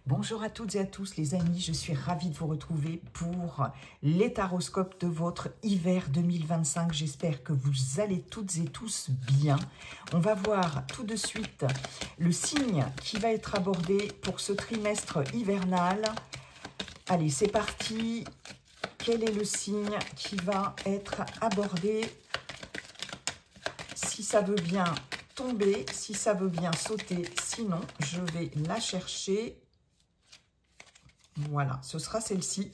Bonjour à toutes et à tous les amis, je suis ravie de vous retrouver pour les taroscopes de votre hiver 2025. J'espère que vous allez toutes et tous bien. On va voir tout de suite le signe qui va être abordé pour ce trimestre hivernal. Allez, c'est parti. Quel est le signe qui va être abordé? Si ça veut bien tomber, si ça veut bien sauter, sinon je vais la chercher. Voilà, ce sera celle-ci.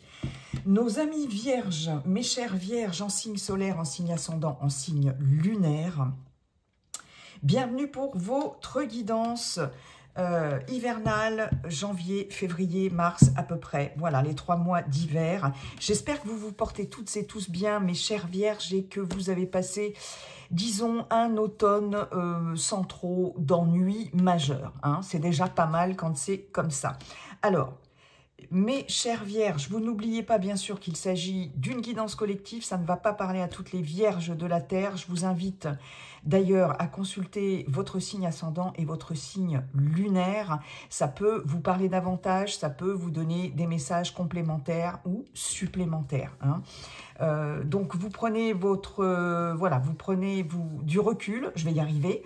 Nos amis vierges, mes chers vierges en signe solaire, en signe ascendant, en signe lunaire, bienvenue pour votre guidance hivernale, janvier, février, mars à peu près. Voilà, les 3 mois d'hiver. J'espère que vous vous portez toutes et tous bien, mes chers vierges, et que vous avez passé, disons, un automne sans trop d'ennuis majeurs. Hein. C'est déjà pas mal quand c'est comme ça. Alors, mes chères vierges, vous n'oubliez pas bien sûr qu'il s'agit d'une guidance collective, ça ne va pas parler à toutes les vierges de la Terre. Je vous invite d'ailleurs à consulter votre signe ascendant et votre signe lunaire. Ça peut vous parler davantage, ça peut vous donner des messages complémentaires ou supplémentaires. Hein. Donc vous prenez votre vous prenez du recul, je vais y arriver.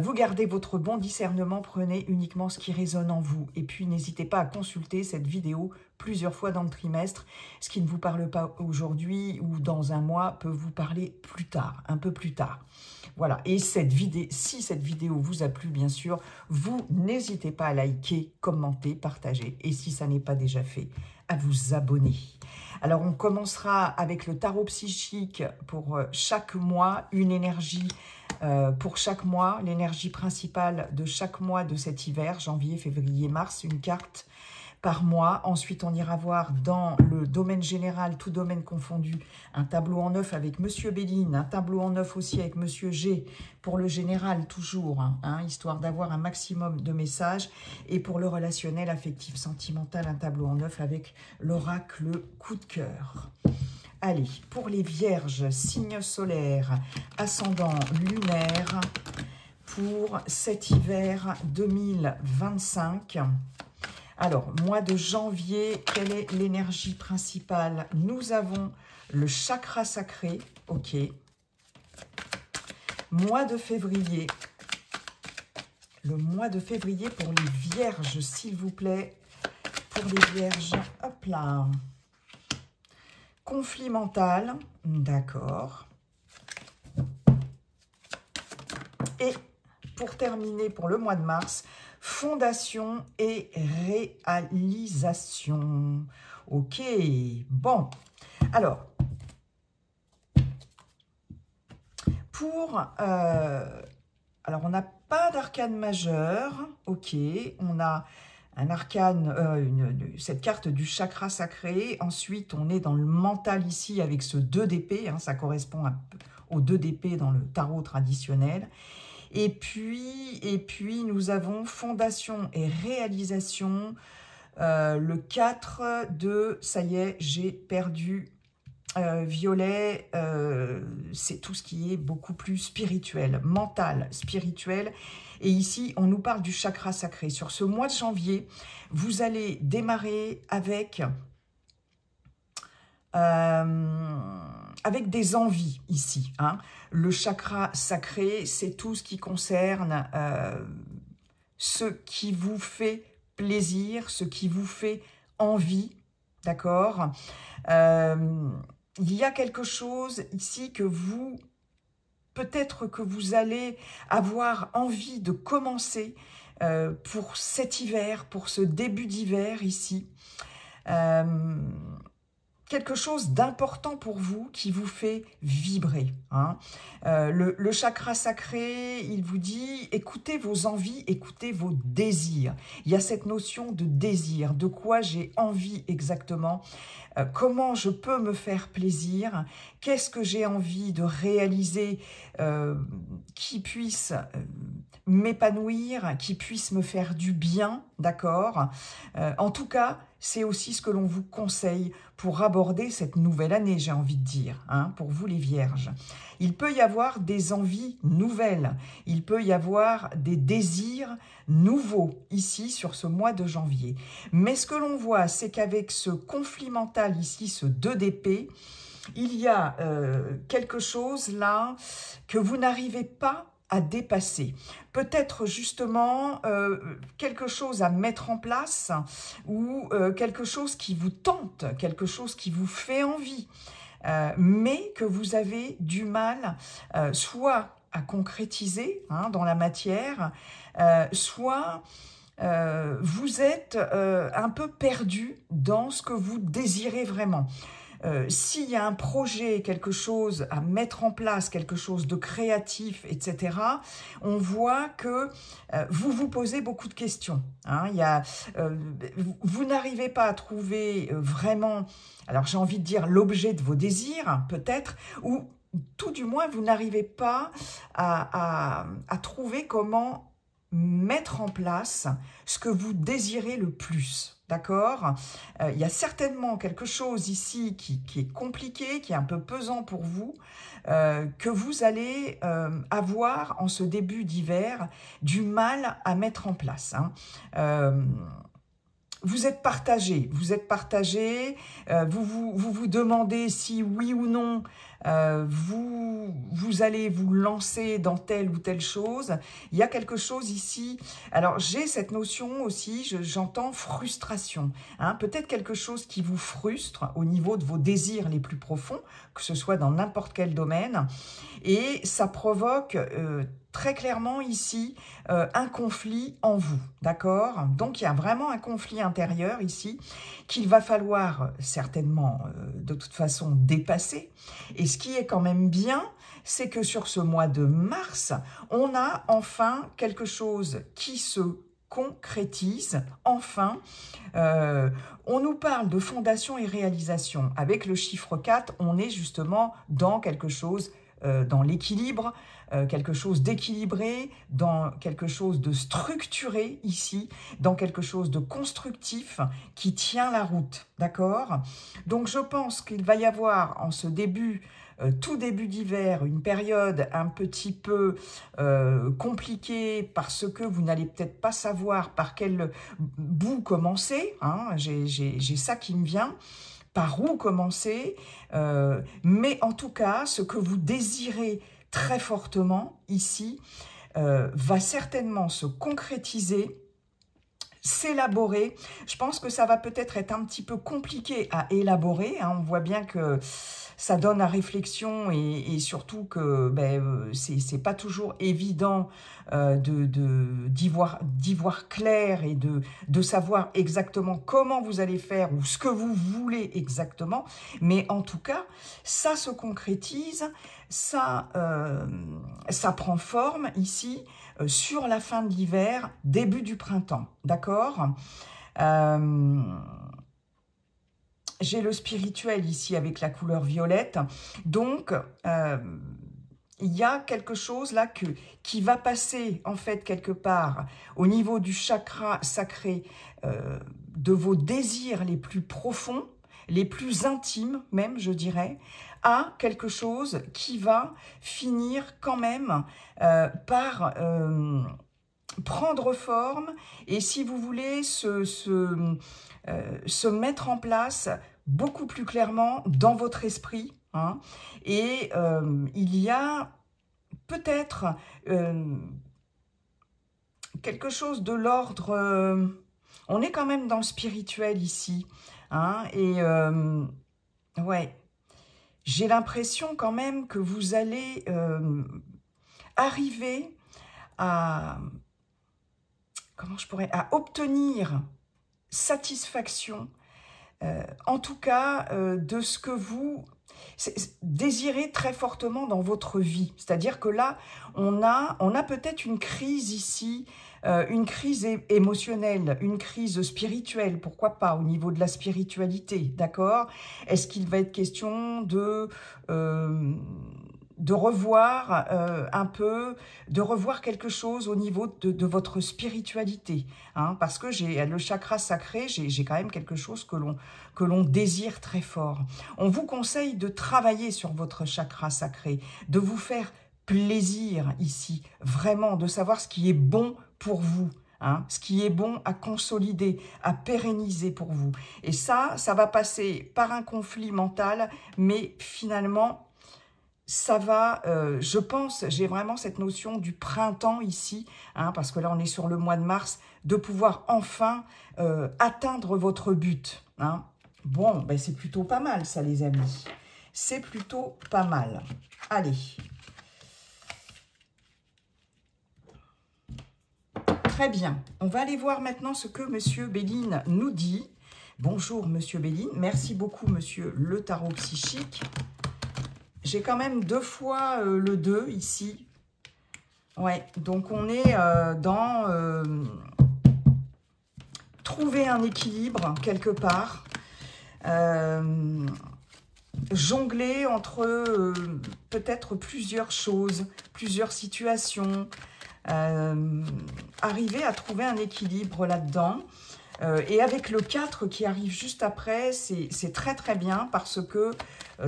Vous gardez votre bon discernement, prenez uniquement ce qui résonne en vous. Et puis n'hésitez pas à consulter cette vidéo plusieurs fois dans le trimestre. Ce qui ne vous parle pas aujourd'hui ou dans un mois peut vous parler plus tard, un peu plus tard. Voilà, et si cette vidéo vous a plu, bien sûr, vous n'hésitez pas à liker, commenter, partager. Et si ça n'est pas déjà fait, à vous abonner. Alors, on commencera avec le tarot psychique pour chaque mois, une énergie pour chaque mois, l'énergie principale de chaque mois de cet hiver, janvier, février, mars, une carte par mois. Ensuite, on ira voir dans le domaine général, tout domaine confondu, un tableau en neuf avec Monsieur Béline, un tableau en neuf aussi avec Monsieur G, pour le général toujours, hein, histoire d'avoir un maximum de messages. Et pour le relationnel, affectif, sentimental, un tableau en neuf avec l'oracle coup de cœur. Allez, pour les vierges, signe solaire, ascendant lunaire, pour cet hiver 2025. Alors, mois de janvier, quelle est l'énergie principale? Nous avons le chakra sacré, ok. Mois de février, le mois de février pour les vierges, s'il vous plaît. Pour les vierges, hop là. Conflit mental, d'accord. Et pour terminer, pour le mois de mars, fondation et réalisation. Ok, bon. Alors, alors on n'a pas d'arcane majeur, ok. On a un arcane, cette carte du chakra sacré. Ensuite, on est dans le mental ici avec ce 2 d'épée. Hein, ça correspond au 2 d'épée dans le tarot traditionnel. Et puis, nous avons fondation et réalisation. Le 4 de, ça y est, j'ai perdu violet. C'est tout ce qui est beaucoup plus spirituel, mental, spirituel. Et ici, on nous parle du chakra sacré. Sur ce mois de janvier, vous allez démarrer avec des envies ici. Hein. Le chakra sacré, c'est tout ce qui concerne ce qui vous fait plaisir, ce qui vous fait envie, d'accord? Il y a quelque chose ici que peut-être que vous allez avoir envie de commencer pour cet hiver, pour ce début d'hiver ici. Quelque chose d'important pour vous qui vous fait vibrer. Hein. Le chakra sacré, il vous dit, écoutez vos envies, écoutez vos désirs. Il y a cette notion de désir, de quoi j'ai envie exactement, comment je peux me faire plaisir, qu'est-ce que j'ai envie de réaliser qui puisse m'épanouir, qui puisse me faire du bien, d'accord? En tout cas, c'est aussi ce que l'on vous conseille pour aborder cette nouvelle année, j'ai envie de dire, hein, pour vous les Vierges. Il peut y avoir des envies nouvelles, il peut y avoir des désirs nouveaux ici sur ce mois de janvier. Mais ce que l'on voit, c'est qu'avec ce conflit mental ici, ce 2 d'épée, il y a quelque chose là que vous n'arrivez pas à dépasser. Peut-être justement quelque chose à mettre en place ou quelque chose qui vous tente, quelque chose qui vous fait envie, mais que vous avez du mal soit à concrétiser hein, dans la matière, soit vous êtes un peu perdu dans ce que vous désirez vraiment. S'il y a un projet, quelque chose à mettre en place, quelque chose de créatif, etc., on voit que vous vous posez beaucoup de questions. Hein. Vous n'arrivez pas à trouver vraiment, alors j'ai envie de dire l'objet de vos désirs, peut-être, ou tout du moins vous n'arrivez pas à trouver comment mettre en place ce que vous désirez le plus. D'accord? Il y a certainement quelque chose ici qui est compliqué, qui est un peu pesant pour vous, que vous allez avoir en ce début d'hiver du mal à mettre en place. Hein. Vous êtes partagé, vous vous demandez si oui ou non vous allez vous lancer dans telle ou telle chose. Il y a quelque chose ici, alors j'ai cette notion aussi, j'entends frustration, hein, peut-être quelque chose qui vous frustre au niveau de vos désirs les plus profonds, que ce soit dans n'importe quel domaine, et ça provoque très clairement ici un conflit en vous, d'accord? Donc il y a vraiment un conflit intérieur ici qu'il va falloir certainement de toute façon dépasser. Et ce qui est quand même bien, c'est que sur ce mois de mars, on a enfin quelque chose qui se concrétise, enfin. On nous parle de fondation et réalisation. Avec le chiffre 4, on est justement dans quelque chose, dans l'équilibre, quelque chose d'équilibré, dans quelque chose de structuré ici, dans quelque chose de constructif qui tient la route, d'accord? Donc je pense qu'il va y avoir en ce début, tout début d'hiver, une période un petit peu compliquée parce que vous n'allez peut-être pas savoir par quel bout commencer, hein, j'ai ça qui me vient, par où commencer, mais en tout cas, ce que vous désirez très fortement ici va certainement se concrétiser, s'élaborer. Je pense que ça va peut-être être un petit peu compliqué à élaborer, hein. On voit bien que ça donne à réflexion et surtout que c'est pas toujours évident d'y voir clair et de savoir exactement comment vous allez faire ou ce que vous voulez exactement. Mais en tout cas, ça se concrétise, ça prend forme ici sur la fin de l'hiver, début du printemps, d'accord? J'ai le spirituel ici avec la couleur violette, donc il y a quelque chose là qui va passer en fait quelque part au niveau du chakra sacré de vos désirs les plus profonds, les plus intimes même je dirais, à quelque chose qui va finir quand même par prendre forme et si vous voulez se mettre en place beaucoup plus clairement dans votre esprit. Hein, et il y a peut-être quelque chose de l'ordre... on est quand même dans le spirituel ici. Hein, et ouais, j'ai l'impression quand même que vous allez arriver à... comment je pourrais... à obtenir satisfaction, en tout cas de ce que vous désirez très fortement dans votre vie. C'est-à-dire que là, on a peut-être une crise ici, une crise émotionnelle, une crise spirituelle, pourquoi pas, au niveau de la spiritualité, d'accord? Est-ce qu'il va être question de de revoir un peu, de revoir quelque chose au niveau de votre spiritualité. Hein, parce que le chakra sacré, j'ai quand même quelque chose que l'on désire très fort. On vous conseille de travailler sur votre chakra sacré, de vous faire plaisir ici, vraiment, de savoir ce qui est bon pour vous. Hein, ce qui est bon à consolider, à pérenniser pour vous. Et ça va passer par un conflit mental, mais finalement, ça va, je pense, j'ai vraiment cette notion du printemps ici, hein, parce que là on est sur le mois de mars, de pouvoir enfin atteindre votre but. Hein. Bon, ben c'est plutôt pas mal ça les amis, c'est plutôt pas mal. Allez. Très bien, on va aller voir maintenant ce que Monsieur Béline nous dit. Bonjour Monsieur Béline, merci beaucoup Monsieur le tarot psychique. J'ai quand même 2 fois le 2 ici. Ouais, donc on est dans trouver un équilibre quelque part. Jongler entre peut-être plusieurs choses, plusieurs situations. Arriver à trouver un équilibre là-dedans. Et avec le 4 qui arrive juste après, c'est très très bien parce que,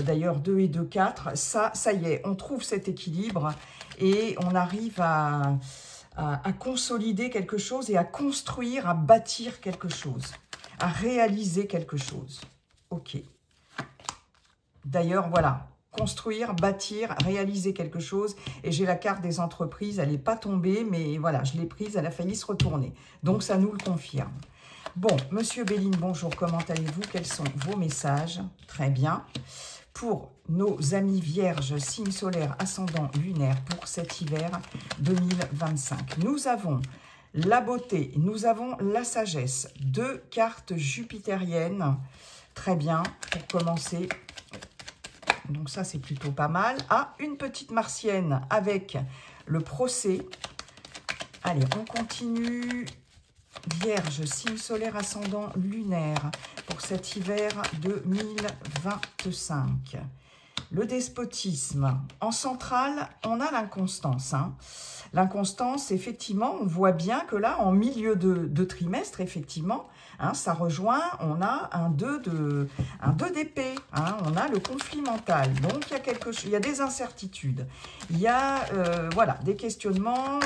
d'ailleurs 2 et 2, 4, ça y est, on trouve cet équilibre et on arrive à consolider quelque chose et à construire, à bâtir quelque chose, à réaliser quelque chose. Ok. D'ailleurs, voilà. Construire, bâtir, réaliser quelque chose. Et j'ai la carte des entreprises, elle n'est pas tombée, mais voilà, je l'ai prise, elle a failli se retourner. Donc, ça nous le confirme. Bon, Monsieur Béline, bonjour, comment allez-vous? Quels sont vos messages? Très bien. Pour nos amis vierges, signe solaire, ascendant, lunaire, pour cet hiver 2025. Nous avons la beauté, nous avons la sagesse, 2 cartes jupitériennes. Très bien, pour commencer. Donc ça, c'est plutôt pas mal. Ah, une petite martienne avec le procès. Allez, on continue. Vierge, signe solaire, ascendant, lunaire pour cet hiver 2025. Le despotisme. En centrale, on a l'inconstance. Hein. L'inconstance, effectivement, on voit bien que là, en milieu de trimestre, effectivement, hein, ça rejoint, on a un 2 d'épée, hein, on a le conflit mental. Donc, il y a des incertitudes. Il y a voilà, des questionnements,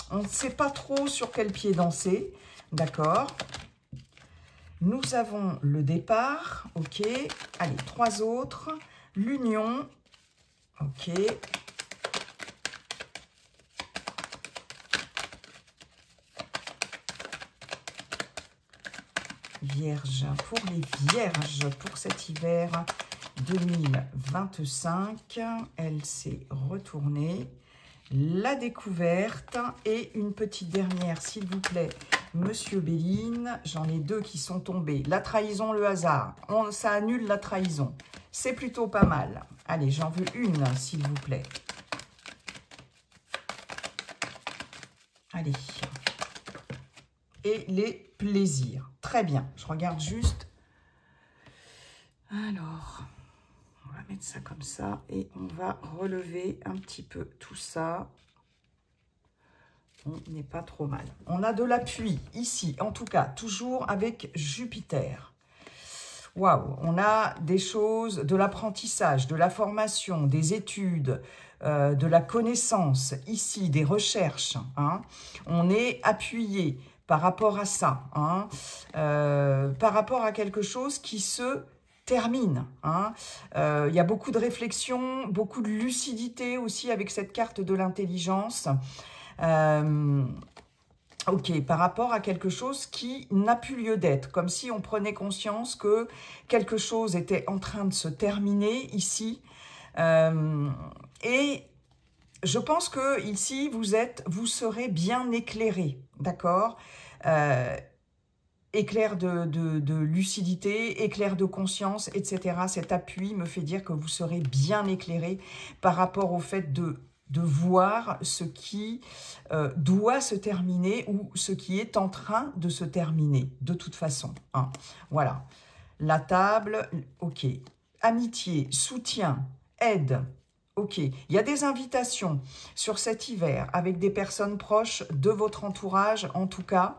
on ne sait pas trop sur quel pied danser, d'accord. Nous avons le départ, ok. Allez, 3 autres. L'union, ok. Vierge, pour les vierges, pour cet hiver 2025, elle s'est retournée. La découverte et une petite dernière, s'il vous plaît, Monsieur Béline. J'en ai 2 qui sont tombés. La trahison, le hasard. Ça annule la trahison. C'est plutôt pas mal. Allez, j'en veux une, s'il vous plaît. Allez. Et les plaisirs. Très bien. Je regarde juste. Alors, on va mettre ça comme ça et on va relever un petit peu tout ça. On n'est pas trop mal. On a de l'appui ici, en tout cas, toujours avec Jupiter. Waouh, on a des choses, de l'apprentissage, de la formation, des études, de la connaissance, ici, des recherches. Hein. On est appuyé par rapport à ça, hein, par rapport à quelque chose qui se termine. Hein. Il y a beaucoup de réflexion, beaucoup de lucidité aussi avec cette carte de l'intelligence. Ok, par rapport à quelque chose qui n'a plus lieu d'être, comme si on prenait conscience que quelque chose était en train de se terminer ici. Et je pense que ici, vous serez bien éclairé, d'accord, éclair de lucidité, éclair de conscience, etc. Cet appui me fait dire que vous serez bien éclairé par rapport au fait de voir ce qui doit se terminer ou ce qui est en train de se terminer, de toute façon. Hein. Voilà. La table, ok. Amitié, soutien, aide, Ok, il y a des invitations sur cet hiver avec des personnes proches de votre entourage, en tout cas.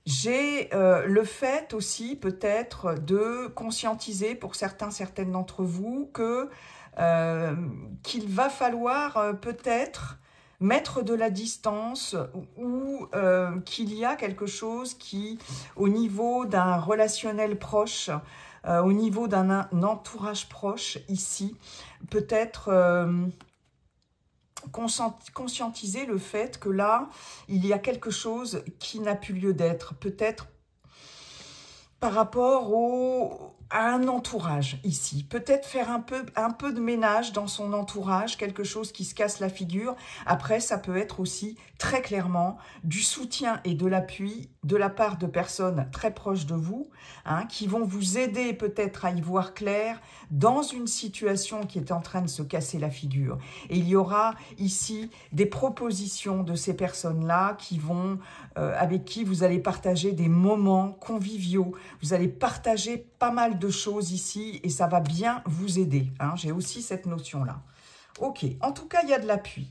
J'ai le fait aussi peut-être de conscientiser pour certaines d'entre vous que qu'il va falloir peut-être mettre de la distance ou qu'il y a quelque chose qui, au niveau d'un relationnel proche, au niveau d'un entourage proche ici, peut-être conscientiser le fait que là, il y a quelque chose qui n'a plus lieu d'être. Peut-être par rapport à un entourage ici. Peut-être faire un peu de ménage dans son entourage, quelque chose qui se casse la figure. Après, ça peut être aussi très clairement du soutien et de l'appui de la part de personnes très proches de vous, hein, qui vont vous aider peut-être à y voir clair dans une situation qui est en train de se casser la figure. Et il y aura ici des propositions de ces personnes-là qui vont, avec qui vous allez partager des moments conviviaux. Vous allez partager pas mal de choses ici et ça va bien vous aider, hein. J'ai aussi cette notion-là. Ok, en tout cas, il y a de l'appui.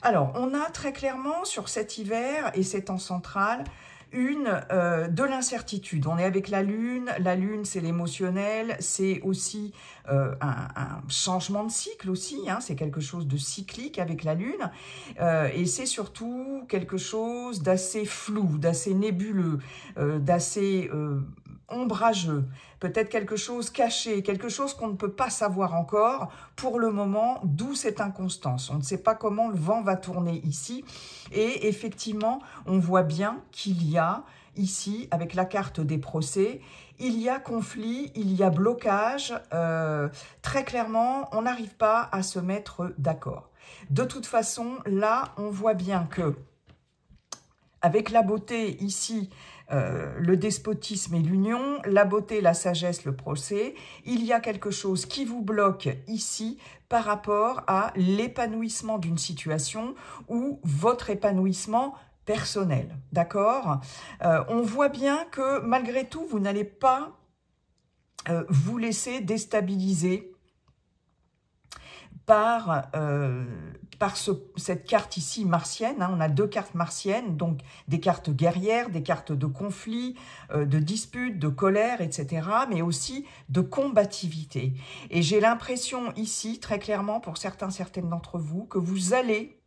Alors, on a très clairement sur cet hiver et ces temps central de l'incertitude. On est avec la Lune c'est l'émotionnel, c'est aussi un changement de cycle aussi, hein, c'est quelque chose de cyclique avec la Lune, et c'est surtout quelque chose d'assez flou, d'assez nébuleux, d'assez ombrageux, peut-être quelque chose caché, quelque chose qu'on ne peut pas savoir encore pour le moment, d'où cette inconstance. On ne sait pas comment le vent va tourner ici, et effectivement, on voit bien qu'il y a ici, avec la carte des procès, il y a conflit, il y a blocage, très clairement, on n'arrive pas à se mettre d'accord. De toute façon, là, on voit bien que, avec la beauté ici, le despotisme et l'union, la beauté, la sagesse, le procès, il y a quelque chose qui vous bloque ici par rapport à l'épanouissement d'une situation ou votre épanouissement personnel, d'accord? On voit bien que malgré tout, vous n'allez pas vous laisser déstabiliser par cette carte ici martienne, hein. On a deux cartes martiennes, donc des cartes guerrières, des cartes de conflit, de dispute, de colère, etc., mais aussi de combativité. Et j'ai l'impression ici, très clairement, pour certaines d'entre vous, que vous allez,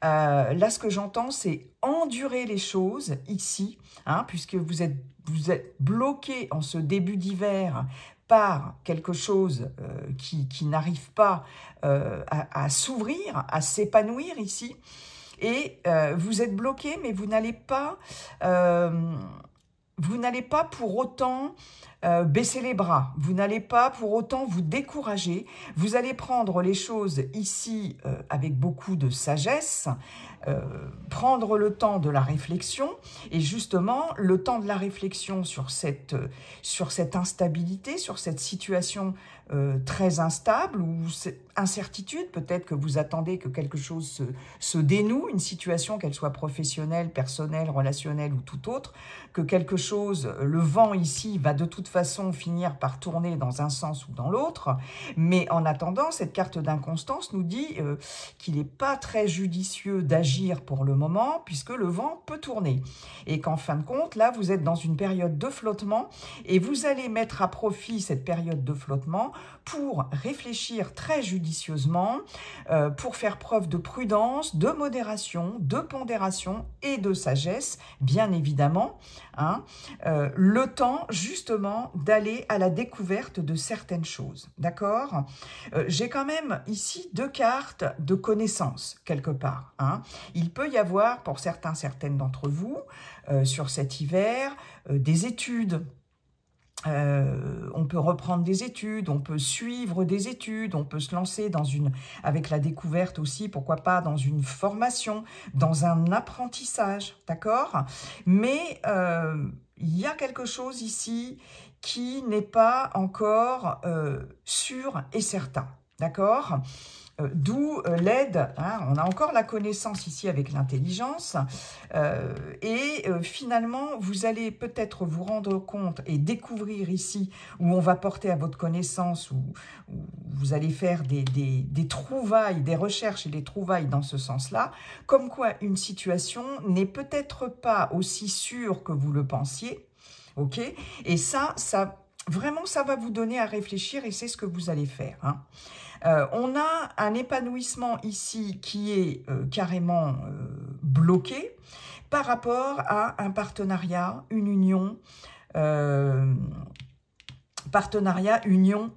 là ce que j'entends, c'est endurer les choses ici, hein, puisque vous êtes bloqué en ce début d'hiver par quelque chose qui n'arrive pas à s'ouvrir, à s'épanouir ici. Et vous êtes bloqué, mais vous n'allez pas pour autant baisser les bras. Vous n'allez pas pour autant vous décourager. Vous allez prendre les choses ici avec beaucoup de sagesse, prendre le temps de la réflexion, et justement le temps de la réflexion sur cette instabilité, sur cette situation très instable ou incertitude, peut-être que vous attendez que quelque chose se dénoue, une situation, qu'elle soit professionnelle, personnelle, relationnelle ou tout autre, que quelque chose, le vent ici va de toute façon finir par tourner dans un sens ou dans l'autre, mais en attendant, cette carte d'inconstance nous dit qu'il n'est pas très judicieux d'agir pour le moment, puisque le vent peut tourner, et qu'en fin de compte, là, vous êtes dans une période de flottement, et vous allez mettre à profit cette période de flottement pour réfléchir très judicieusement, pour faire preuve de prudence, de modération, de pondération et de sagesse, bien évidemment, hein, le temps justement d'aller à la découverte de certaines choses, d'accord? J'ai quand même ici deux cartes de connaissance, quelque part, hein. Il peut y avoir, pour certaines d'entre vous, sur cet hiver, des études. On peut reprendre des études, on peut suivre des études, on peut se lancer avec la découverte aussi, pourquoi pas, dans une formation, dans un apprentissage, d'accord? Mais il y a quelque chose ici qui n'est pas encore sûr et certain, d'accord? D'où l'aide, hein, on a encore la connaissance ici avec l'intelligence, finalement, vous allez peut-être vous rendre compte et découvrir ici où on va porter à votre connaissance, où vous allez faire des trouvailles, des recherches et des trouvailles dans ce sens-là, comme quoi une situation n'est peut-être pas aussi sûre que vous le pensiez, ok? Et ça vraiment, ça va vous donner à réfléchir et c'est ce que vous allez faire, hein. On a un épanouissement ici qui est carrément bloqué par rapport à un partenariat, une union,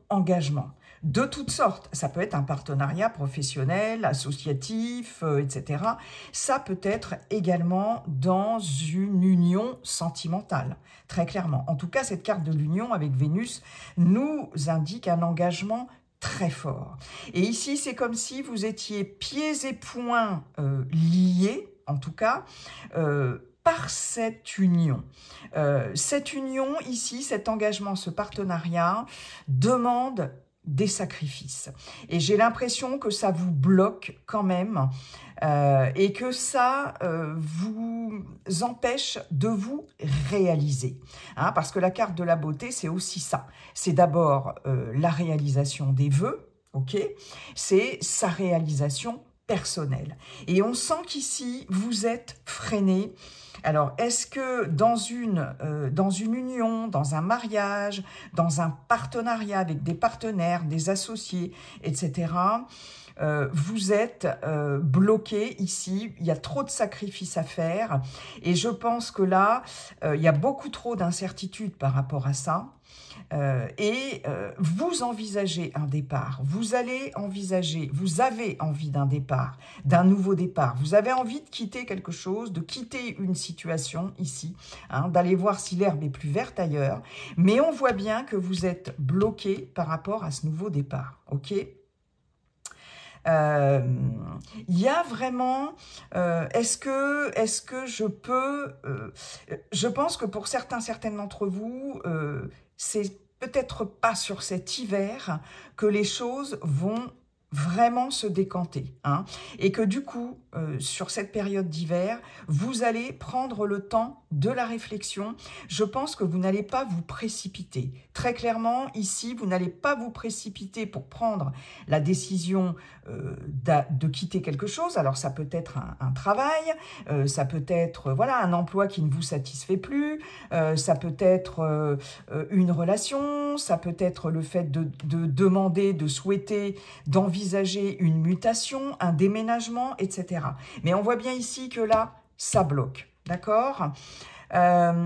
engagement. De toutes sortes, ça peut être un partenariat professionnel, associatif, etc. Ça peut être également dans une union sentimentale, très clairement. En tout cas, cette carte de l'union avec Vénus nous indique un engagement très fort. Et ici, c'est comme si vous étiez pieds et poings liés, en tout cas, par cette union. Cette union, ici, cet engagement, ce partenariat, demande des sacrifices. Et j'ai l'impression que ça vous bloque quand même et que ça vous empêche de vous réaliser. Hein, parce que la carte de la beauté, c'est aussi ça. C'est d'abord la réalisation des vœux, ok? C'est sa réalisation personnelle. Et on sent qu'ici, vous êtes freiné. Alors, est-ce que dans une union, dans un mariage, dans un partenariat avec des partenaires, des associés, etc., vous êtes bloqué ici, il y a trop de sacrifices à faire et je pense que là, il y a beaucoup trop d'incertitudes par rapport à ça. Vous envisagez un départ, vous avez envie d'un départ, d'un nouveau départ, vous avez envie de quitter quelque chose, de quitter une situation ici, hein, d'aller voir si l'herbe est plus verte ailleurs, mais on voit bien que vous êtes bloqué par rapport à ce nouveau départ, ok ? Il y a vraiment, est-ce que je peux, je pense que pour certaines d'entre vous, c'est peut-être pas sur cet hiver que les choses vont vraiment se décanter, hein, et que du coup, sur cette période d'hiver, vous allez prendre le temps de la réflexion. Je pense que vous n'allez pas vous précipiter. Très clairement, ici, vous n'allez pas vous précipiter pour prendre la décision de quitter quelque chose. Alors, ça peut être un travail, ça peut être voilà, un emploi qui ne vous satisfait plus, ça peut être une relation, ça peut être le fait de demander, de souhaiter, d'envisager une mutation, un déménagement, etc. Mais on voit bien ici que là, ça bloque, d'accord ? Là,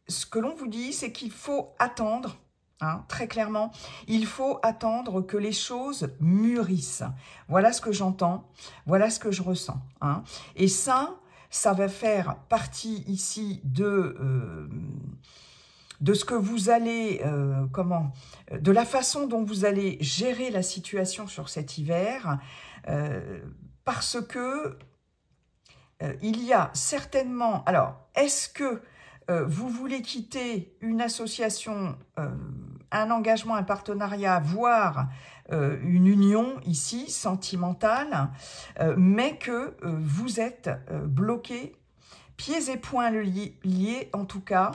ce que l'on vous dit, c'est qu'il faut attendre, hein, très clairement, il faut attendre que les choses mûrissent. Voilà ce que j'entends, voilà ce que je ressens, hein. Et ça va faire partie ici de ce que vous allez, de la façon dont vous allez gérer la situation sur cet hiver, parce que il y a certainement... Alors, est-ce que vous voulez quitter une association, un engagement, un partenariat, voire une union ici, sentimentale, mais que vous êtes bloqué, pieds et poings liés en tout cas,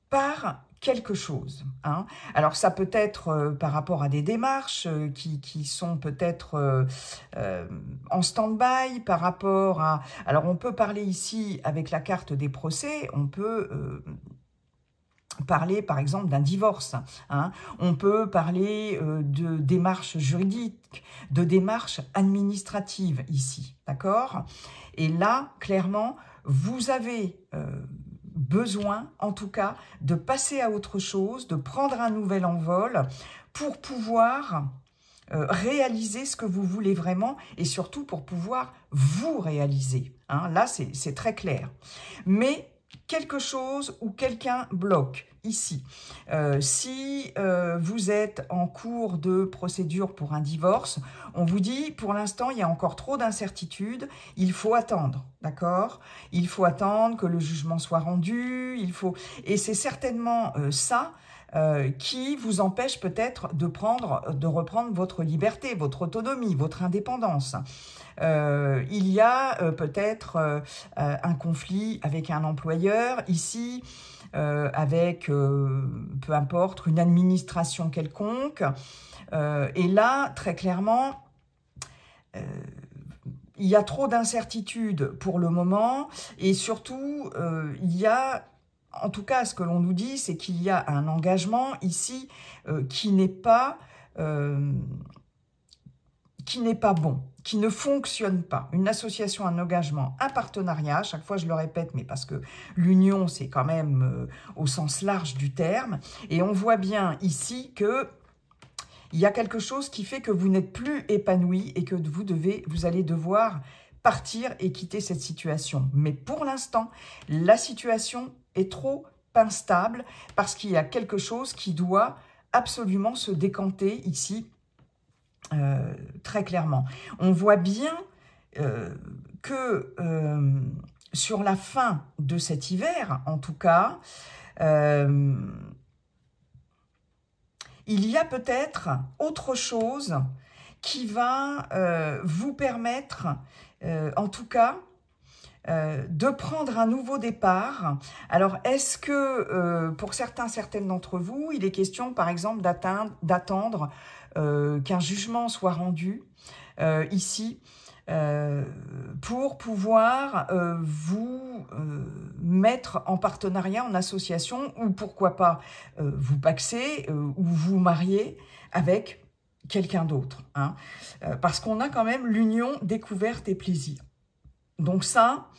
par quelque chose, hein. Alors ça peut être par rapport à des démarches qui sont peut-être en stand-by, par rapport à... Alors on peut parler ici avec la carte des procès, on peut parler par exemple d'un divorce, hein. On peut parler de démarches juridiques, de démarches administratives ici, d'accord? Et là, clairement, vous avez besoin, en tout cas, de passer à autre chose, de prendre un nouvel envol pour pouvoir réaliser ce que vous voulez vraiment et surtout pour pouvoir vous réaliser, hein. Là, c'est très clair. Mais quelque chose ou quelqu'un bloque ici. Si vous êtes en cours de procédure pour un divorce, on vous dit, pour l'instant, il y a encore trop d'incertitudes, il faut attendre, d'accord? Il faut attendre que le jugement soit rendu, il faut... Et c'est certainement ça, qui vous empêche peut-être de reprendre votre liberté, votre autonomie, votre indépendance. Il y a peut-être un conflit avec un employeur ici, avec, peu importe, une administration quelconque. Et là, très clairement, il y a trop d'incertitudes pour le moment. Et surtout, il y a, en tout cas, ce que l'on nous dit, c'est qu'il y a un engagement ici qui n'est pas bon, qui ne fonctionne pas. Une association, un engagement, un partenariat, à chaque fois je le répète, mais parce que l'union, c'est quand même au sens large du terme. Et on voit bien ici que il y a quelque chose qui fait que vous n'êtes plus épanoui et que vous allez devoir partir et quitter cette situation. Mais pour l'instant, la situation est trop instable parce qu'il y a quelque chose qui doit absolument se décanter ici, très clairement. On voit bien que sur la fin de cet hiver, en tout cas, il y a peut-être autre chose qui va vous permettre, en tout cas, de prendre un nouveau départ. Alors, est-ce que, pour certaines d'entre vous, il est question, par exemple, d'attendre qu'un jugement soit rendu ici, pour pouvoir vous mettre en partenariat, en association, ou pourquoi pas vous paxer ou vous marier avec quelqu'un d'autre, hein, parce qu'on a quand même l'union, découverte et plaisir. Donc ça,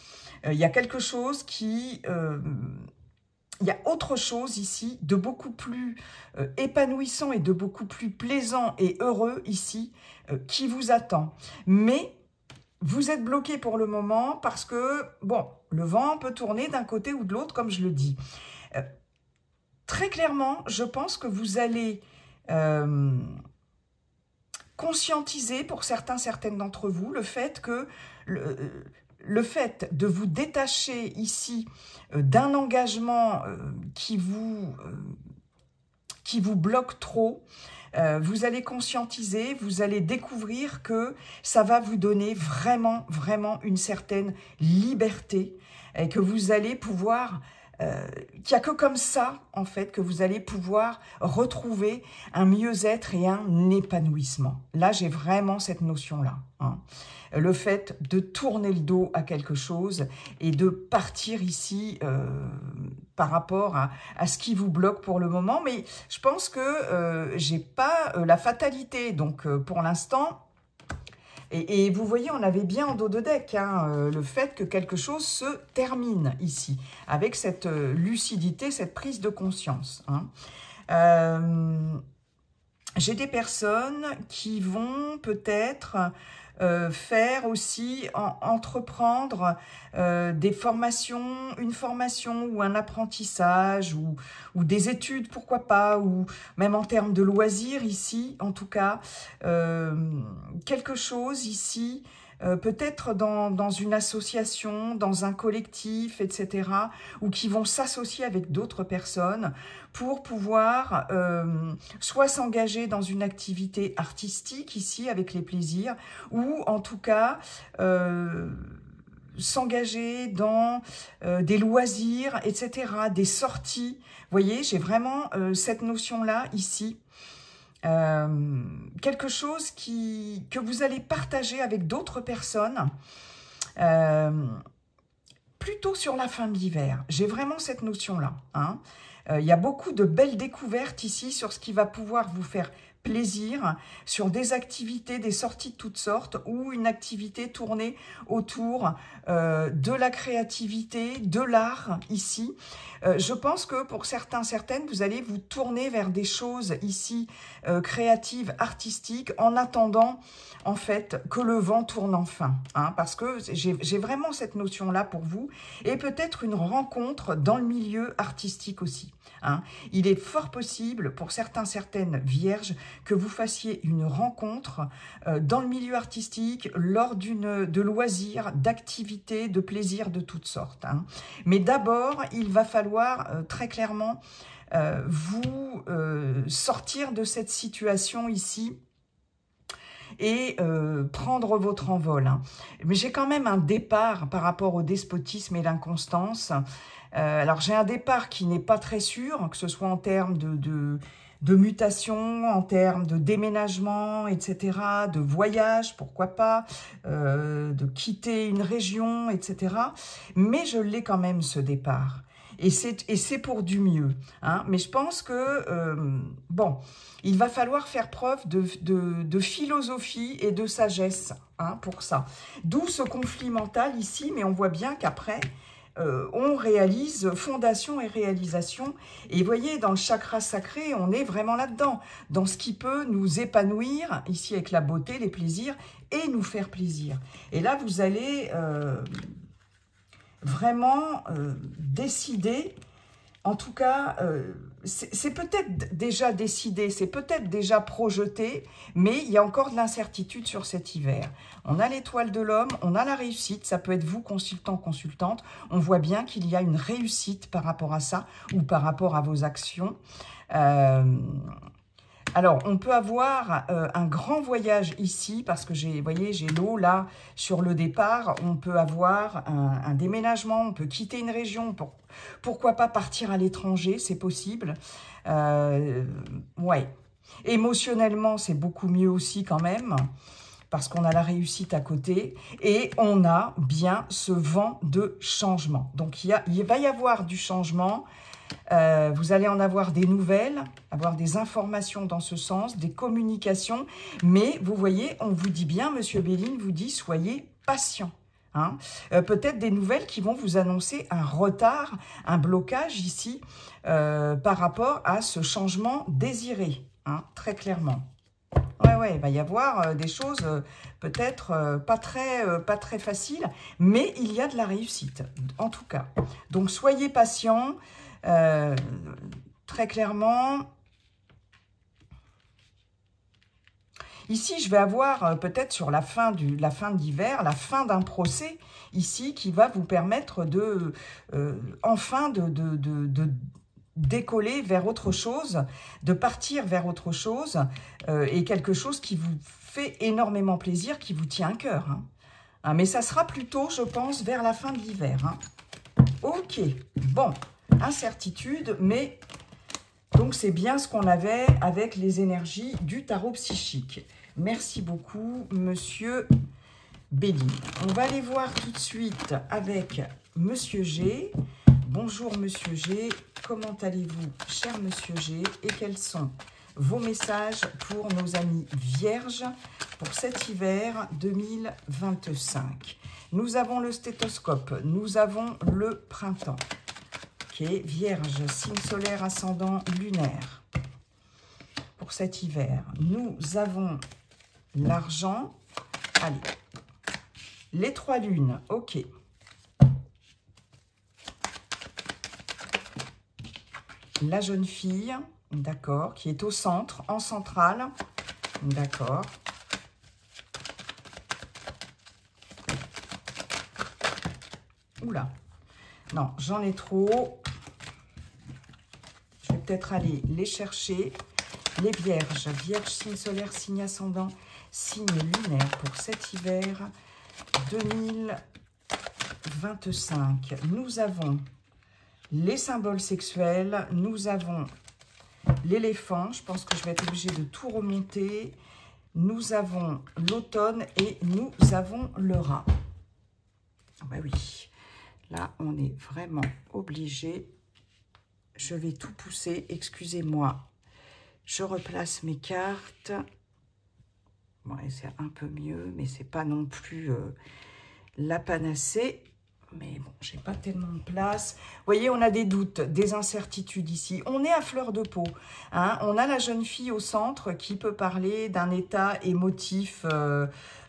il y a quelque chose qui... il y a autre chose ici de beaucoup plus épanouissant et de beaucoup plus plaisant et heureux ici qui vous attend. Mais vous êtes bloqué pour le moment parce que, bon, le vent peut tourner d'un côté ou de l'autre, comme je le dis. Très clairement, je pense que vous allez conscientiser pour certaines d'entre vous le fait que le fait de vous détacher ici d'un engagement qui vous bloque trop, vous allez conscientiser, vous allez découvrir que ça va vous donner vraiment une certaine liberté et que vous allez pouvoir, qu'il n'y a que comme ça, en fait, que vous allez pouvoir retrouver un mieux-être et un épanouissement. Là, j'ai vraiment cette notion-là, hein. Le fait de tourner le dos à quelque chose et de partir ici par rapport à ce qui vous bloque pour le moment. Mais je pense que j'ai pas la fatalité. Donc, pour l'instant... Et vous voyez, on avait bien en dos de deck hein, le fait que quelque chose se termine ici, avec cette lucidité, cette prise de conscience, hein. J'ai des personnes qui vont peut-être faire aussi, entreprendre des formations, une formation ou un apprentissage ou des études, pourquoi pas, ou même en termes de loisirs ici, en tout cas, quelque chose ici, peut-être dans une association, dans un collectif, etc., ou qui vont s'associer avec d'autres personnes pour pouvoir soit s'engager dans une activité artistique ici avec les plaisirs, ou en tout cas s'engager dans des loisirs, etc., des sorties. Vous voyez, j'ai vraiment cette notion-là ici. Quelque chose que vous allez partager avec d'autres personnes plutôt sur la fin de l'hiver. J'ai vraiment cette notion-là, hein. Il y a beaucoup de belles découvertes ici sur ce qui va pouvoir vous faire plaisir, sur des activités, des sorties de toutes sortes ou une activité tournée autour de la créativité, de l'art ici. Je pense que pour certaines, vous allez vous tourner vers des choses ici créatives, artistiques, en attendant en fait que le vent tourne enfin, hein, parce que j'ai vraiment cette notion-là pour vous, et peut-être une rencontre dans le milieu artistique aussi, hein. Il est fort possible pour certaines vierges que vous fassiez une rencontre dans le milieu artistique lors de loisirs, d'activités, de plaisirs de toutes sortes, hein. Mais d'abord, il va falloir très clairement vous sortir de cette situation ici et prendre votre envol. Hein. Mais j'ai quand même un départ par rapport au despotisme et l'inconstance. Alors j'ai un départ qui n'est pas très sûr, que ce soit en termes de mutation, en termes de déménagement, etc., de voyage, pourquoi pas, de quitter une région, etc. Mais je l'ai quand même, ce départ. Et c'est pour du mieux. Hein. Mais je pense que, bon, il va falloir faire preuve de philosophie et de sagesse hein, pour ça. D'où ce conflit mental ici, mais on voit bien qu'après, on réalise fondation et réalisation. Et vous voyez, dans le chakra sacré, on est vraiment là-dedans, dans ce qui peut nous épanouir, ici avec la beauté, les plaisirs, et nous faire plaisir. Et là, vous allez vraiment décider, en tout cas, c'est peut-être déjà décidé, c'est peut-être déjà projeté, mais il y a encore de l'incertitude sur cet hiver. On a l'étoile de l'homme, on a la réussite, ça peut être vous, consultant, consultante. On voit bien qu'il y a une réussite par rapport à ça ou par rapport à vos actions. Alors, on peut avoir un grand voyage ici, parce que vous voyez, j'ai l'eau là sur le départ. On peut avoir un déménagement, on peut quitter une région. Pourquoi pas partir à l'étranger, c'est possible. Ouais. Émotionnellement, c'est beaucoup mieux aussi quand même, parce qu'on a la réussite à côté. Et on a bien ce vent de changement. Donc, il va y avoir du changement. Vous allez en avoir des nouvelles, avoir des informations dans ce sens, des communications. Mais vous voyez, on vous dit bien, Monsieur Béline vous dit, soyez patient. Hein. Peut-être des nouvelles qui vont vous annoncer un retard, un blocage ici par rapport à ce changement désiré, hein, très clairement. Ouais, il va y avoir des choses peut-être pas très faciles, mais il y a de la réussite, en tout cas. Donc, soyez patients. Très clairement, ici je vais avoir peut-être sur la fin d'hiver, la fin d'un procès ici qui va vous permettre de enfin de décoller vers autre chose, de partir vers autre chose et quelque chose qui vous fait énormément plaisir, qui vous tient à cœur. Hein. Hein, mais ça sera plutôt, je pense, vers la fin de l'hiver. Hein. Ok, bon. Incertitude, mais donc c'est bien ce qu'on avait avec les énergies du tarot psychique. Merci beaucoup, Monsieur Béline. On va aller voir tout de suite avec Monsieur G. Bonjour, Monsieur G. Comment allez-vous, cher Monsieur G? Et quels sont vos messages pour nos amis vierges pour cet hiver 2025? Nous avons le stéthoscope, nous avons le printemps. Vierge, signe solaire, ascendant, lunaire. Pour cet hiver, nous avons l'argent. Allez, les 3 lunes, ok. La jeune fille, d'accord, qui est au centre, en centrale, d'accord. Oula, non, j'en ai trop. Je vais peut-être aller les chercher. Les vierges, vierge, signe solaire, signe ascendant, signe lunaire pour cet hiver 2025. Nous avons les symboles sexuels, nous avons l'éléphant, je pense que je vais être obligée de tout remonter. Nous avons l'automne et nous avons le rat. Ah bah oui, là on est vraiment obligé. Je vais tout pousser, excusez-moi. Je replace mes cartes. Bon, c'est un peu mieux, mais c'est pas non plus la panacée. Mais bon, j'ai pas tellement de place. Vous voyez, on a des doutes, des incertitudes ici. On est à fleur de peau. Hein. On a la jeune fille au centre qui peut parler d'un état émotif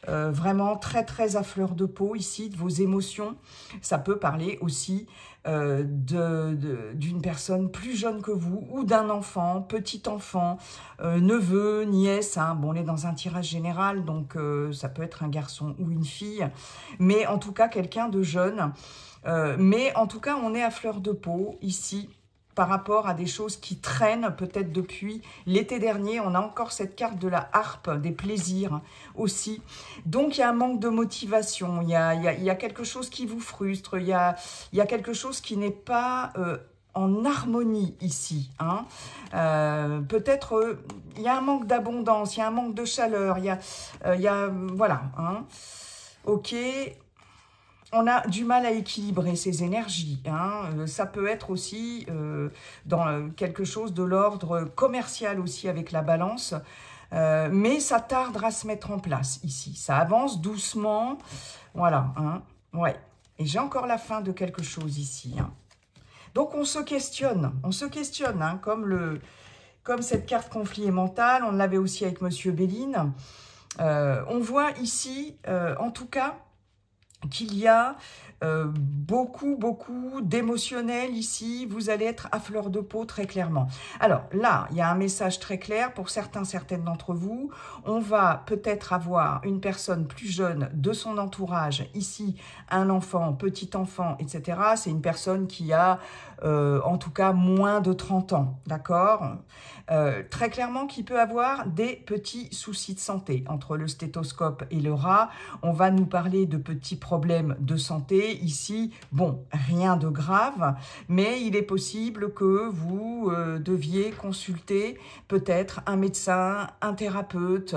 vraiment très, très à fleur de peau ici, de vos émotions. Ça peut parler aussi d'une personne plus jeune que vous ou d'un enfant, petit enfant, neveu, nièce. Hein. Bon, on est dans un tirage général, donc ça peut être un garçon ou une fille. Mais en tout cas, quelqu'un de jeune. Mais en tout cas, on est à fleur de peau ici. par rapport à des choses qui traînent peut-être depuis l'été dernier. On a encore cette carte de la harpe, des plaisirs aussi. Donc, il y a un manque de motivation, il y a quelque chose qui vous frustre, il y a quelque chose qui n'est pas en harmonie ici. Hein. Peut-être, il y a un manque d'abondance, il y a un manque de chaleur, il y a voilà. Hein. Ok. On a du mal à équilibrer ces énergies. Hein. Ça peut être aussi dans quelque chose de l'ordre commercial aussi avec la balance. Mais ça tarde à se mettre en place ici. Ça avance doucement. Voilà. Hein. Ouais. Et j'ai encore la fin de quelque chose ici. Hein. Donc on se questionne. On se questionne. Hein, comme cette carte conflit et mental. On l'avait aussi avec Monsieur Béline. On voit ici, en tout cas, qu'il y a beaucoup d'émotionnel ici. Vous allez être à fleur de peau très clairement. Alors là, il y a un message très clair pour certaines d'entre vous. On va peut-être avoir une personne plus jeune de son entourage. Ici, un enfant, petit enfant, etc. C'est une personne qui a en tout cas moins de 30 ans. D'accord ? Très clairement, qui peut avoir des petits soucis de santé. Entre le stéthoscope et le rat, on va nous parler de petits problèmes de santé. Ici, bon, rien de grave, mais il est possible que vous deviez consulter peut-être un médecin, un thérapeute,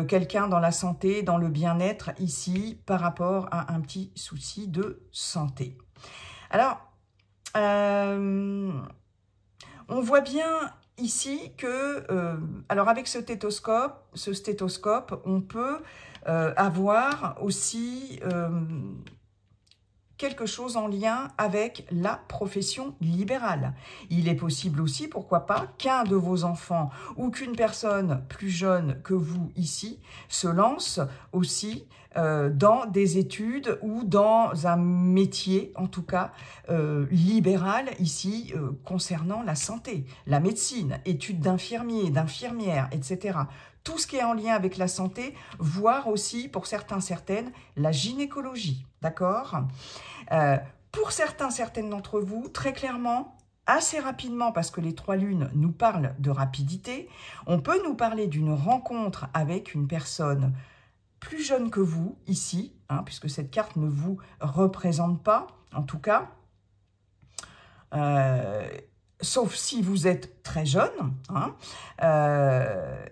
quelqu'un dans la santé, dans le bien-être ici, par rapport à un petit souci de santé. Alors, on voit bien ici que, alors avec ce stéthoscope, on peut avoir aussi quelque chose en lien avec la profession libérale. Il est possible aussi, pourquoi pas, qu'un de vos enfants ou qu'une personne plus jeune que vous ici se lance aussi dans des études ou dans un métier, en tout cas, libéral ici, concernant la santé, la médecine, études d'infirmiers, d'infirmières, etc. Tout ce qui est en lien avec la santé, voire aussi, pour certaines, la gynécologie, d'accord ? Pour certaines d'entre vous, très clairement, assez rapidement, parce que les 3 lunes nous parlent de rapidité, on peut nous parler d'une rencontre avec une personne plus jeune que vous, ici, hein, puisque cette carte ne vous représente pas, en tout cas, sauf si vous êtes très jeune, hein,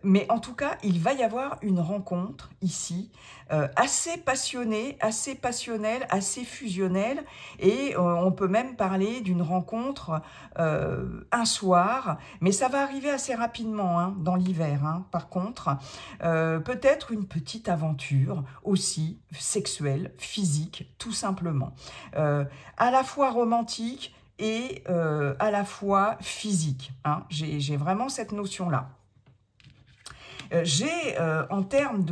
mais en tout cas, il va y avoir une rencontre ici, assez passionnée, assez passionnelle, assez fusionnelle, et on peut même parler d'une rencontre un soir, mais ça va arriver assez rapidement hein, dans l'hiver, hein, par contre, peut-être une petite aventure aussi sexuelle, physique, tout simplement, à la fois romantique, et à la fois physique. Hein. J'ai vraiment cette notion-là. J'ai, en termes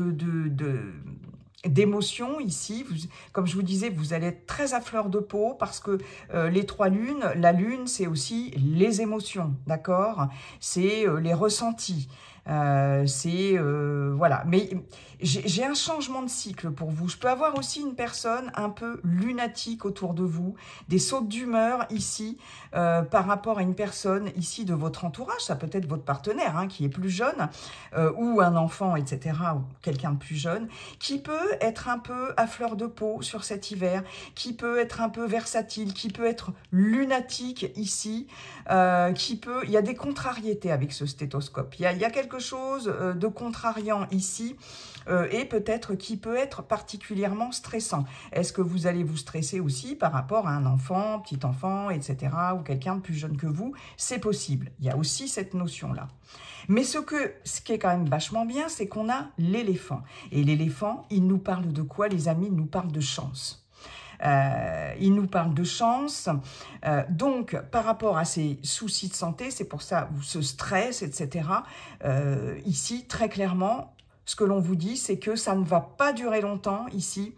d'émotions ici, comme je vous disais, vous allez être très à fleur de peau parce que les 3 lunes, la lune, c'est aussi les émotions, d'accord? C'est les ressentis. Voilà, mais j'ai un changement de cycle pour vous. Je peux avoir aussi une personne un peu lunatique autour de vous, des sautes d'humeur ici par rapport à une personne ici de votre entourage. Ça peut être votre partenaire hein, qui est plus jeune ou un enfant, etc. ou quelqu'un de plus jeune qui peut être un peu à fleur de peau sur cet hiver, qui peut être un peu versatile, qui peut être lunatique ici, il y a des contrariétés avec ce stéthoscope. Il y a quelque chose de contrariant ici et peut-être qui peut être particulièrement stressant. Est-ce que vous allez vous stresser aussi par rapport à un enfant, petit enfant, etc. ou quelqu'un de plus jeune que vous? C'est possible. Il y a aussi cette notion-là. Mais ce qui est quand même vachement bien, c'est qu'on a l'éléphant. Et l'éléphant, il nous parle de quoi, les amis? Il nous parle de chance. Il nous parle de chance. Donc, par rapport à ces soucis de santé, c'est pour ça, ce stress, etc. Ici, très clairement, ce que l'on vous dit, c'est que ça ne va pas durer longtemps ici.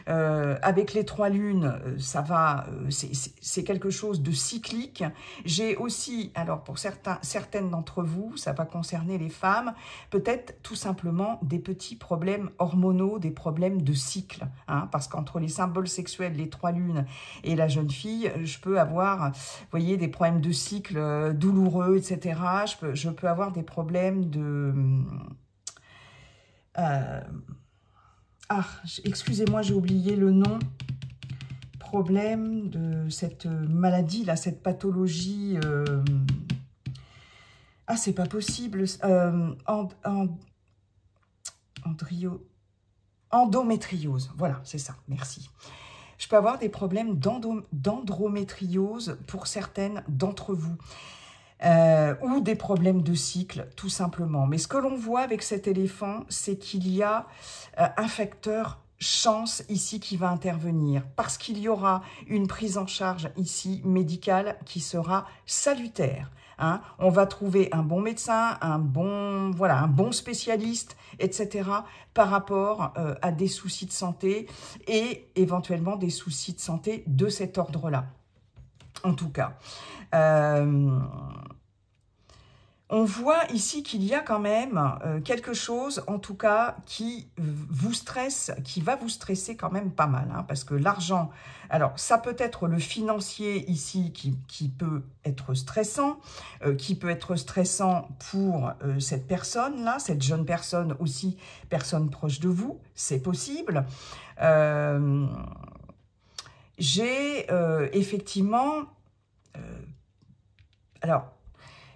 Avec les 3 lunes, ça va, c'est quelque chose de cyclique. J'ai aussi, alors pour certaines d'entre vous, ça va concerner les femmes, peut-être tout simplement des petits problèmes hormonaux, des problèmes de cycle, hein, parce qu'entre les symboles sexuels, les 3 lunes et la jeune fille, je peux avoir, vous voyez, des problèmes de cycle douloureux, etc. Je peux avoir des problèmes de... excusez-moi, j'ai oublié le nom. Problème de cette maladie, là, cette pathologie. Ah, c'est pas possible. Endométriose. Voilà, c'est ça. Merci. Je peux avoir des problèmes d'endométriose pour certaines d'entre vous. Ou des problèmes de cycle, tout simplement. Mais ce que l'on voit avec cet éléphant, c'est qu'il y a un facteur chance ici qui va intervenir, parce qu'il y aura une prise en charge ici médicale qui sera salutaire. Hein. On va trouver un bon médecin, un bon spécialiste, etc. par rapport à des soucis de santé et éventuellement des soucis de santé de cet ordre-là. En tout cas, on voit ici qu'il y a quand même quelque chose, en tout cas, qui vous stresse, qui va vous stresser quand même pas mal, hein, parce que l'argent, alors ça peut être le financier ici qui peut être stressant, pour cette personne-là, cette jeune personne aussi, personne proche de vous, c'est possible. J'ai effectivement... alors,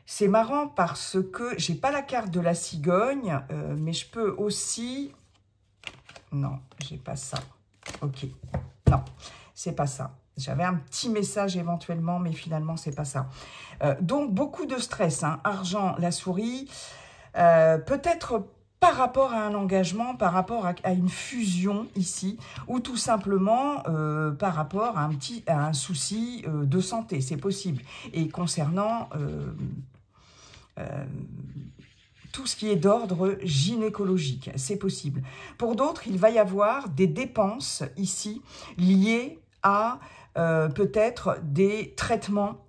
c'est marrant parce que j'ai pas la carte de la cigogne, mais je peux aussi... Non, j'ai pas ça. Ok, non, c'est pas ça. J'avais un petit message éventuellement, mais finalement, c'est pas ça. Donc, beaucoup de stress. Hein. Argent, la souris. Peut-être par rapport à un engagement, par rapport à une fusion ici, ou tout simplement par rapport à un souci de santé. C'est possible. Et concernant... tout ce qui est d'ordre gynécologique, c'est possible. Pour d'autres, il va y avoir des dépenses ici liées à peut-être des traitements,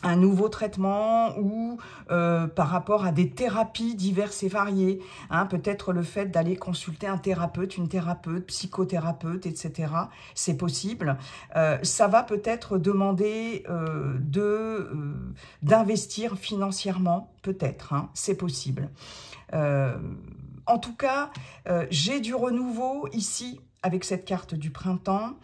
un nouveau traitement ou par rapport à des thérapies diverses et variées. Hein, peut-être le fait d'aller consulter un thérapeute, une thérapeute, psychothérapeute, etc. C'est possible. Ça va peut-être demander d'investir financièrement, peut-être. Hein, c'est possible. En tout cas, j'ai du renouveau ici avec cette carte du printemps.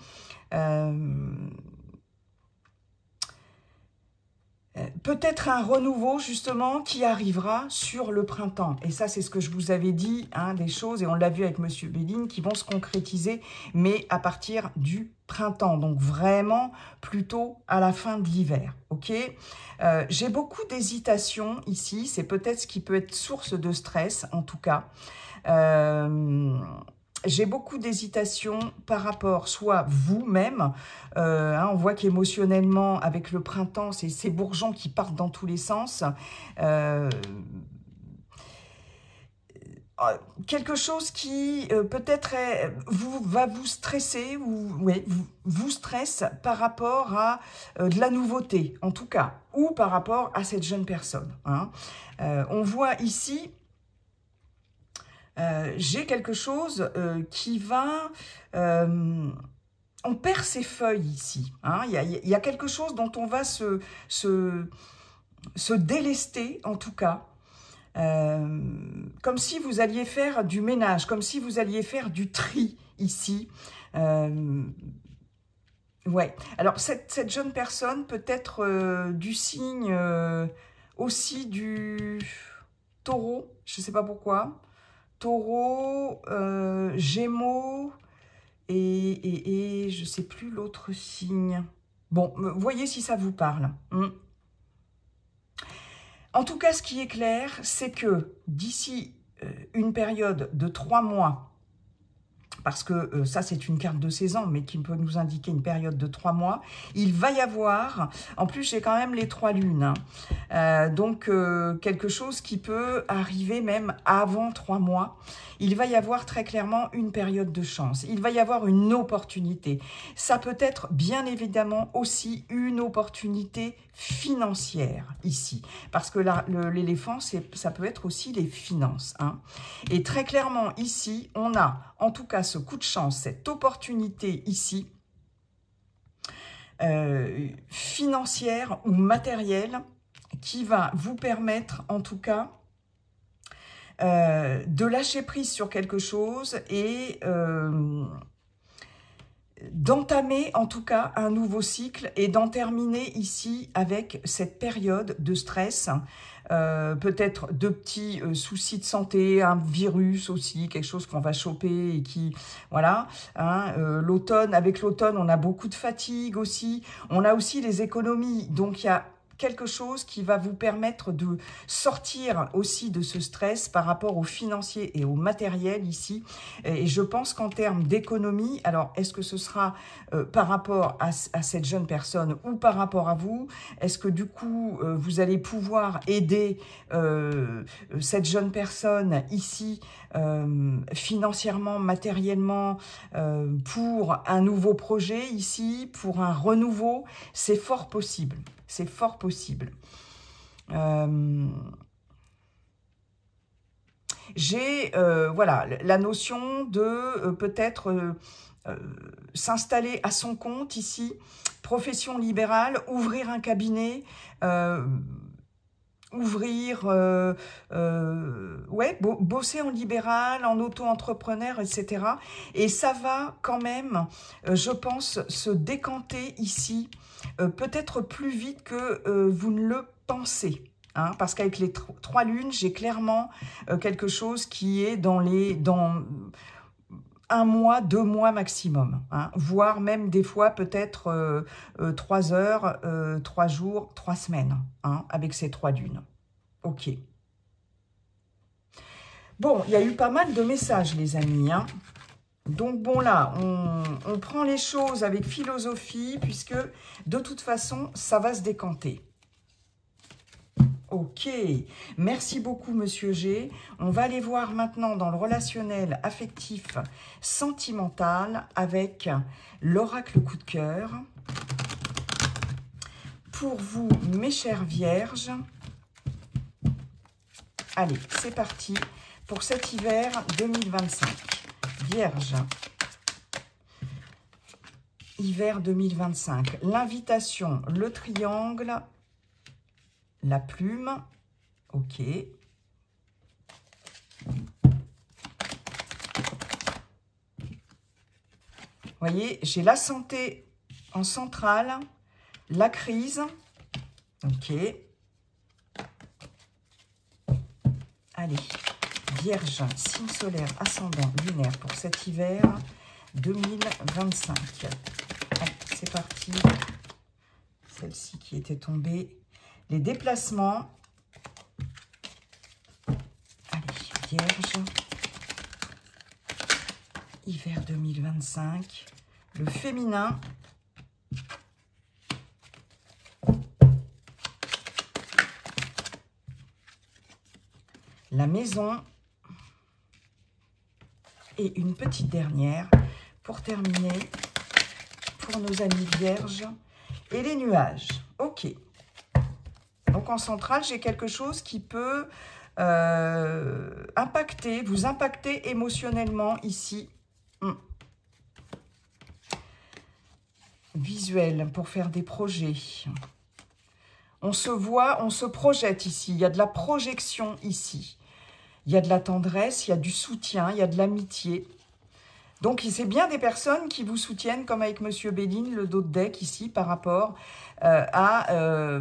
Peut-être un renouveau, justement, qui arrivera sur le printemps. Et ça, c'est ce que je vous avais dit, hein, des choses, et on l'a vu avec Monsieur Béline, qui vont se concrétiser, mais à partir du printemps. Donc, vraiment, plutôt à la fin de l'hiver. Ok. J'ai beaucoup d'hésitation ici. C'est peut-être ce qui peut être source de stress, en tout cas. J'ai beaucoup d'hésitation par rapport, soit vous-même, hein, on voit qu'émotionnellement, avec le printemps, c'est ces bourgeons qui partent dans tous les sens. Quelque chose qui peut-être va vous stresser, ou ouais, vous stresse par rapport à de la nouveauté, en tout cas, ou par rapport à cette jeune personne. Hein. On voit ici... j'ai quelque chose qui va... on perd ses feuilles ici. Hein. Il y a quelque chose dont on va se délester, en tout cas. Comme si vous alliez faire du ménage, comme si vous alliez faire du tri ici. Ouais. Alors, cette jeune personne peut être du signe aussi du taureau, je ne sais pas pourquoi. Taureau, Gémeaux et je ne sais plus l'autre signe. Bon, voyez si ça vous parle. En tout cas, ce qui est clair, c'est que d'ici une période de 3 mois, parce que ça c'est une carte de 16 ans, mais qui peut nous indiquer une période de 3 mois. Il va y avoir, en plus j'ai quand même les 3 lunes, hein, donc quelque chose qui peut arriver même avant 3 mois. Il va y avoir très clairement une période de chance. Il va y avoir une opportunité. Ça peut être bien évidemment aussi une opportunité financière ici. Parce que l'éléphant, ça peut être aussi les finances, hein. Et très clairement ici, on a en tout cas ce coup de chance, cette opportunité ici, financière ou matérielle, qui va vous permettre en tout cas de lâcher prise sur quelque chose et d'entamer en tout cas un nouveau cycle et d'en terminer ici avec cette période de stress, peut-être de petits soucis de santé, un virus aussi, quelque chose qu'on va choper et qui, voilà, hein, l'automne, avec l'automne on a beaucoup de fatigue aussi, on a aussi les économies, donc il y a quelque chose qui va vous permettre de sortir aussi de ce stress par rapport au financier et au matériel ici. Et je pense qu'en termes d'économie, alors est-ce que ce sera par rapport à cette jeune personne ou par rapport à vous? Est-ce que du coup, vous allez pouvoir aider cette jeune personne ici financièrement, matériellement, pour un nouveau projet ici, pour un renouveau? C'est fort possible. C'est fort possible. J'ai voilà, la notion de peut-être s'installer à son compte ici, profession libérale, ouvrir un cabinet, ouvrir, ouais, bosser en libéral, en auto-entrepreneur, etc. Et ça va quand même, je pense, se décanter ici, peut-être plus vite que vous ne le pensez. Hein, parce qu'avec les 3 lunes, j'ai clairement quelque chose qui est dans 1 mois, 2 mois maximum, hein, voire même des fois peut-être 3 heures, 3 jours, 3 semaines, hein, avec ces 3 lunes. Ok. Bon, il y a eu pas mal de messages, les amis, hein. Donc bon, là, on prend les choses avec philosophie, puisque de toute façon, ça va se décanter. Ok, merci beaucoup Monsieur G. On va aller voir maintenant dans le relationnel affectif sentimental avec l'oracle coup de cœur. Pour vous, mes chères vierges, allez, c'est parti pour cet hiver 2025. Vierge, hiver 2025. L'invitation, le triangle, la plume, ok. Vous voyez, j'ai la santé en centrale, la crise, ok. Allez, Vierge, signe solaire, ascendant, lunaire pour cet hiver 2025. Allez, c'est parti. Celle-ci qui était tombée. Les déplacements. Allez, Vierge. Hiver 2025. Le féminin. La maison. Et une petite dernière pour terminer pour nos amis vierges et les nuages. Ok. Donc en centrale, j'ai quelque chose qui peut impacter, vous impacter émotionnellement ici. Visuel pour faire des projets. On se voit, on se projette ici. Il y a de la projection ici. Il y a de la tendresse, il y a du soutien, il y a de l'amitié. Donc, c'est bien des personnes qui vous soutiennent, comme avec Monsieur Béline, le dos de deck ici, par rapport à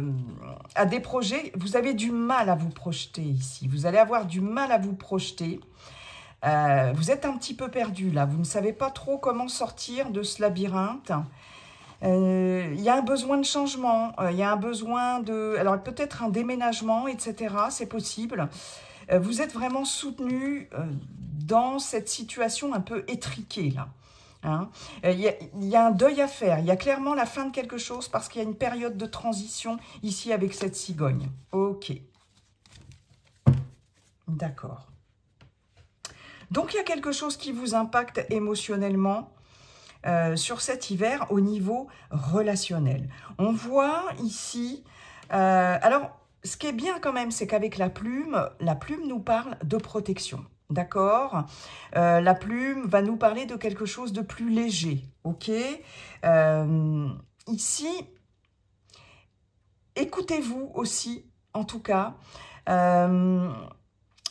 des projets. Vous avez du mal à vous projeter ici. Vous allez avoir du mal à vous projeter. Vous êtes un petit peu perdu, là. Vous ne savez pas trop comment sortir de ce labyrinthe. Il y a un besoin de changement. Il y a un besoin de... Alors, peut-être un déménagement, etc. C'est possible. Vous êtes vraiment soutenu dans cette situation un peu étriquée, là. Hein. Il y a un deuil à faire. Il y a clairement la fin de quelque chose parce qu'il y a une période de transition ici avec cette cigogne. Ok. D'accord. Donc, il y a quelque chose qui vous impacte émotionnellement sur cet hiver au niveau relationnel. On voit ici... alors, ce qui est bien quand même, c'est qu'avec la plume nous parle de protection. D'accord, la plume va nous parler de quelque chose de plus léger, ok. Ici, écoutez-vous aussi, en tout cas,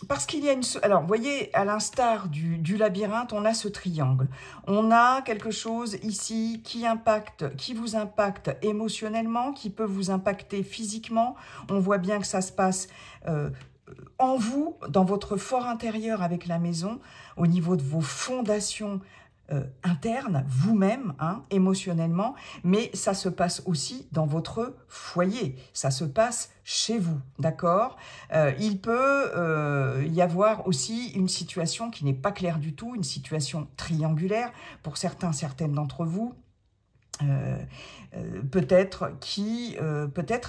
parce qu'il y a une... Alors, vous voyez, à l'instar du labyrinthe, on a ce triangle. On a quelque chose ici qui vous impacte émotionnellement, qui peut vous impacter physiquement. On voit bien que ça se passe... en vous, dans votre fort intérieur avec la maison, au niveau de vos fondations internes, vous-même, hein, émotionnellement, mais ça se passe aussi dans votre foyer, ça se passe chez vous, d'accord. Il peut y avoir aussi une situation qui n'est pas claire du tout, une situation triangulaire, pour certaines d'entre vous. Peut-être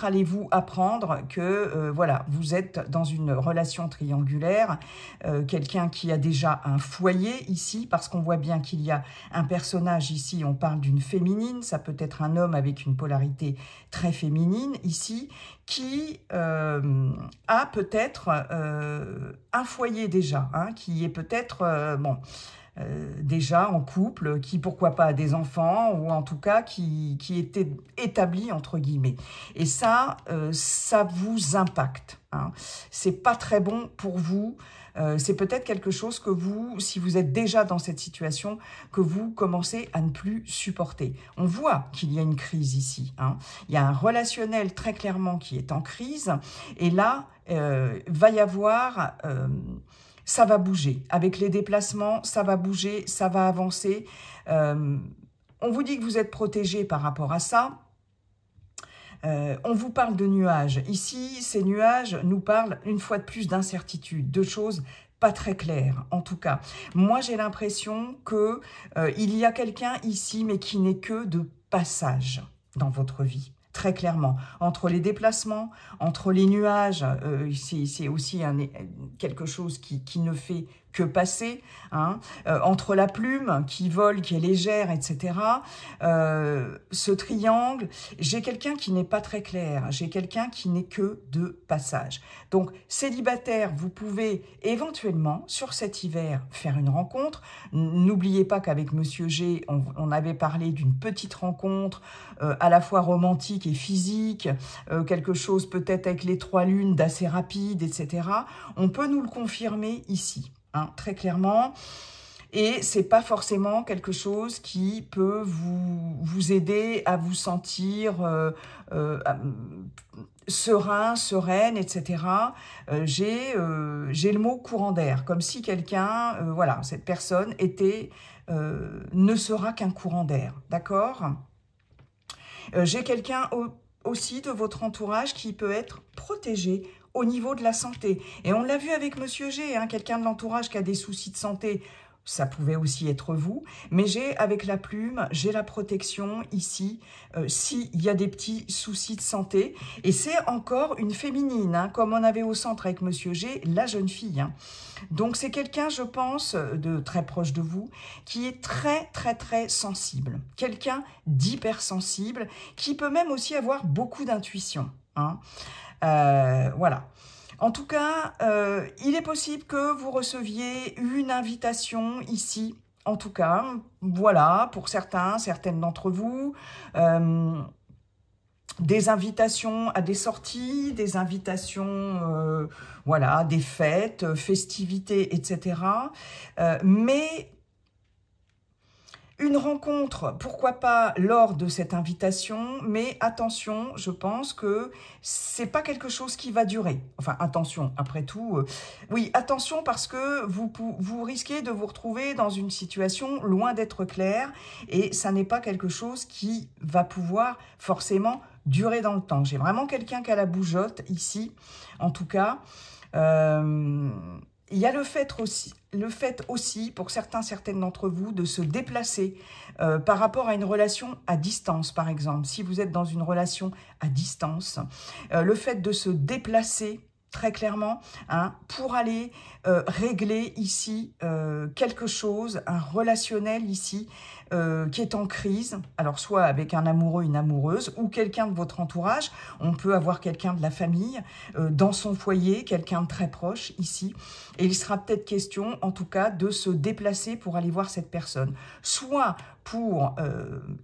allez-vous apprendre que voilà, vous êtes dans une relation triangulaire, quelqu'un qui a déjà un foyer ici, parce qu'on voit bien qu'il y a un personnage ici, on parle d'une féminine, ça peut être un homme avec une polarité très féminine ici, qui a peut-être un foyer déjà, hein, qui est peut-être, bon... déjà en couple, qui pourquoi pas a des enfants, ou en tout cas qui était établi entre guillemets. Et ça, ça vous impacte. Hein. C'est pas très bon pour vous. C'est peut-être quelque chose que vous, si vous êtes déjà dans cette situation, que vous commencez à ne plus supporter. On voit qu'il y a une crise ici. Hein. Il y a un relationnel très clairement qui est en crise. Et là, va y avoir... ça va bouger. Avec les déplacements, ça va bouger, ça va avancer. On vous dit que vous êtes protégé par rapport à ça. On vous parle de nuages. Ici, ces nuages nous parlent une fois de plus d'incertitude, de choses pas très claires, en tout cas. Moi, j'ai l'impression que il y a quelqu'un ici, mais qui n'est que de passage dans votre vie. Très clairement, entre les déplacements, entre les nuages, c'est aussi quelque chose qui ne fait que passer, hein, entre la plume qui vole, qui est légère, etc. Ce triangle, j'ai quelqu'un qui n'est pas très clair, j'ai quelqu'un qui n'est que de passage. Donc, célibataire, vous pouvez éventuellement, sur cet hiver, faire une rencontre. N'oubliez pas qu'avec Monsieur G, on avait parlé d'une petite rencontre, à la fois romantique et physique, quelque chose peut-être avec les 3 lunes d'assez rapide, etc. On peut nous le confirmer ici. Hein, très clairement, et c'est pas forcément quelque chose qui peut vous aider à vous sentir serein, sereine, etc. J'ai le mot courant d'air, comme si quelqu'un, voilà, cette personne ne sera qu'un courant d'air, d'accord. J'ai quelqu'un aussi de votre entourage qui peut être protégé au niveau de la santé. Et on l'a vu avec Monsieur G, hein, quelqu'un de l'entourage qui a des soucis de santé, ça pouvait aussi être vous, mais j'ai, avec la plume, j'ai la protection ici, s'il y a des petits soucis de santé. Et c'est encore une féminine, hein, comme on avait au centre avec Monsieur G, la jeune fille. Hein. Donc c'est quelqu'un, je pense, de très proche de vous, qui est très, très, très sensible. Quelqu'un d'hypersensible, qui peut même aussi avoir beaucoup d'intuition. Hein. Voilà. En tout cas, il est possible que vous receviez une invitation ici. En tout cas, voilà, pour certaines d'entre vous, des invitations à des sorties, des invitations, voilà, des fêtes, festivités, etc. Mais... une rencontre, pourquoi pas lors de cette invitation, mais attention, je pense que c'est pas quelque chose qui va durer. Enfin, attention, après tout, oui, attention parce que vous risquez de vous retrouver dans une situation loin d'être claire et ça n'est pas quelque chose qui va pouvoir forcément durer dans le temps. J'ai vraiment quelqu'un qui a la bougeotte ici, en tout cas. Il y a le fait aussi, pour certaines d'entre vous, de se déplacer par rapport à une relation à distance, par exemple. Si vous êtes dans une relation à distance, le fait de se déplacer très clairement, hein, pour aller régler ici quelque chose, un relationnel ici, qui est en crise, alors soit avec un amoureux, une amoureuse, ou quelqu'un de votre entourage. On peut avoir quelqu'un de la famille dans son foyer, quelqu'un de très proche ici, et il sera peut-être question, en tout cas, de se déplacer pour aller voir cette personne, soit pour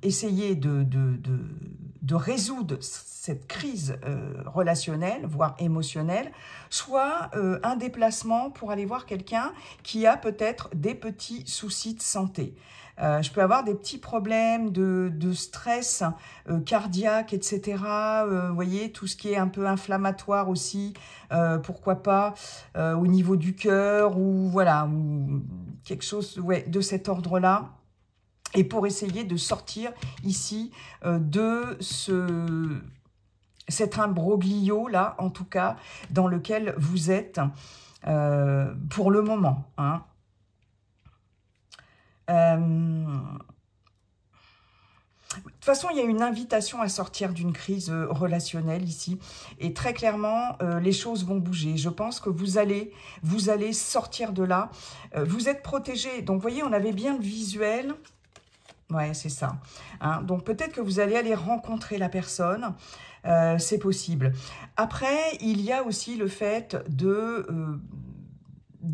essayer de résoudre cette crise relationnelle, voire émotionnelle, soit un déplacement pour aller voir quelqu'un qui a peut-être des petits soucis de santé. Je peux avoir des petits problèmes de stress cardiaque, etc. Vous voyez, tout ce qui est un peu inflammatoire aussi, pourquoi pas, au niveau du cœur, ou voilà, ou quelque chose de cet ordre-là. Et pour essayer de sortir ici de cet imbroglio là, en tout cas, dans lequel vous êtes pour le moment, hein. De toute façon, il y a une invitation à sortir d'une crise relationnelle ici. Et très clairement, les choses vont bouger. Je pense que vous allez sortir de là. Vous êtes protégé. Donc, vous voyez, on avait bien le visuel. Ouais, c'est ça. Hein, donc, peut-être que vous allez aller rencontrer la personne. C'est possible. Après, il y a aussi le fait de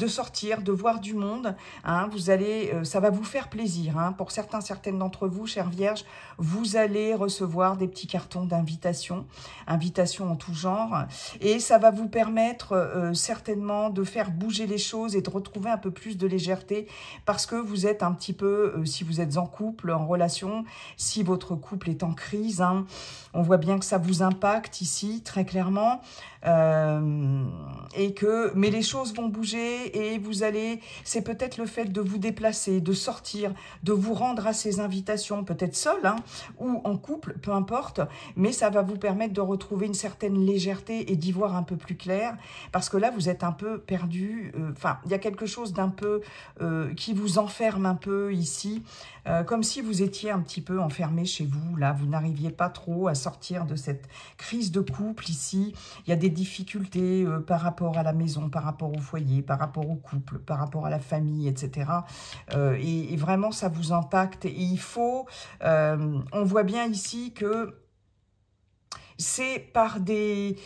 sortir, de voir du monde, hein, vous allez, ça va vous faire plaisir, hein, pour certaines d'entre vous, chères vierges, vous allez recevoir des petits cartons d'invitation, invitations en tout genre, et ça va vous permettre certainement de faire bouger les choses et de retrouver un peu plus de légèreté, parce que vous êtes un petit peu, si vous êtes en couple, en relation, si votre couple est en crise, hein, on voit bien que ça vous impacte ici, très clairement, mais les choses vont bouger et vous allez, c'est peut-être le fait de vous déplacer, de sortir, de vous rendre à ces invitations, peut-être seul, hein, ou en couple, peu importe, mais ça va vous permettre de retrouver une certaine légèreté et d'y voir un peu plus clair, parce que là, vous êtes un peu perdu, enfin, il y a quelque chose d'un peu qui vous enferme un peu ici, comme si vous étiez un petit peu enfermé chez vous, là, vous n'arriviez pas trop à sortir de cette crise de couple ici. Il y a des difficultés par rapport à la maison, par rapport au foyer, par rapport au couple, par rapport à la famille, etc. Et vraiment, ça vous impacte. Et il faut, on voit bien ici que c'est par des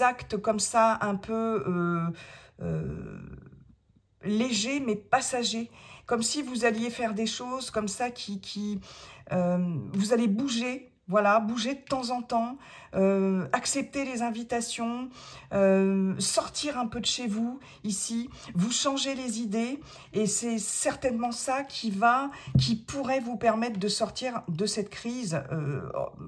actes comme ça, un peu légers mais passagers, comme si vous alliez faire des choses comme ça vous allez bouger, voilà, bouger de temps en temps, accepter les invitations, sortir un peu de chez vous, ici, vous changez les idées, et c'est certainement ça qui pourrait vous permettre de sortir de cette crise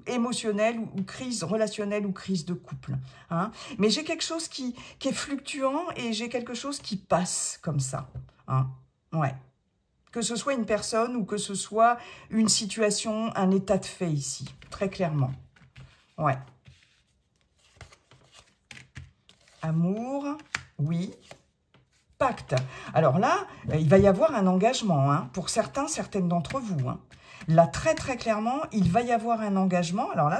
émotionnelle, ou crise relationnelle, ou crise de couple, hein. Mais j'ai quelque chose qui est fluctuant, et j'ai quelque chose qui passe comme ça, hein. Ouais. Que ce soit une personne ou que ce soit une situation, un état de fait ici, très clairement. Ouais. Amour, oui. Pacte. Alors là, il va y avoir un engagement, hein, pour certaines d'entre vous, hein. Là, très très clairement, il va y avoir un engagement. Alors là,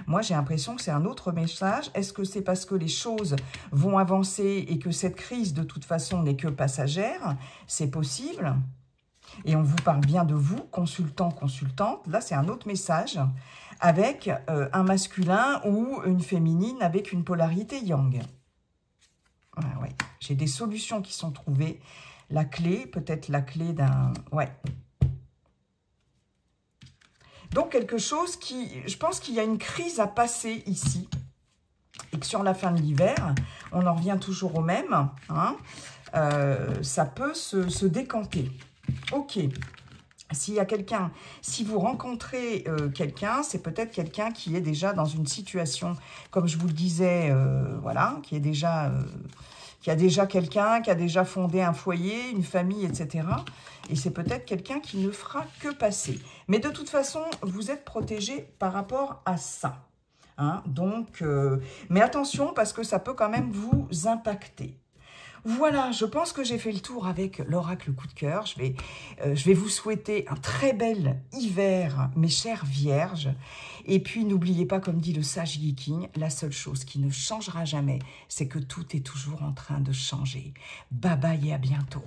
moi j'ai l'impression que c'est un autre message. Est-ce que c'est parce que les choses vont avancer et que cette crise, de toute façon, n'est que passagère? C'est possible. Et on vous parle bien de vous, consultant, consultante. Là, c'est un autre message avec un masculin ou une féminine avec une polarité yang. Ah, ouais. J'ai des solutions qui sont trouvées. La clé, peut-être la clé d'un... Ouais. Donc, quelque chose qui... Je pense qu'il y a une crise à passer ici. Et que sur la fin de l'hiver, on en revient toujours au même, hein, ça peut se décanter. Ok, s'il y a quelqu'un, si vous rencontrez quelqu'un, c'est peut-être quelqu'un qui est déjà dans une situation, comme je vous le disais, voilà, qui a déjà quelqu'un, qui a déjà fondé un foyer, une famille, etc. Et c'est peut-être quelqu'un qui ne fera que passer. Mais de toute façon, vous êtes protégé par rapport à ça. Hein, donc, mais attention parce que ça peut quand même vous impacter. Voilà, je pense que j'ai fait le tour avec l'oracle coup de cœur. Je vais vous souhaiter un très bel hiver, mes chères vierges. Et puis, n'oubliez pas, comme dit le sage Geeking, la seule chose qui ne changera jamais, c'est que tout est toujours en train de changer. Bye bye et à bientôt.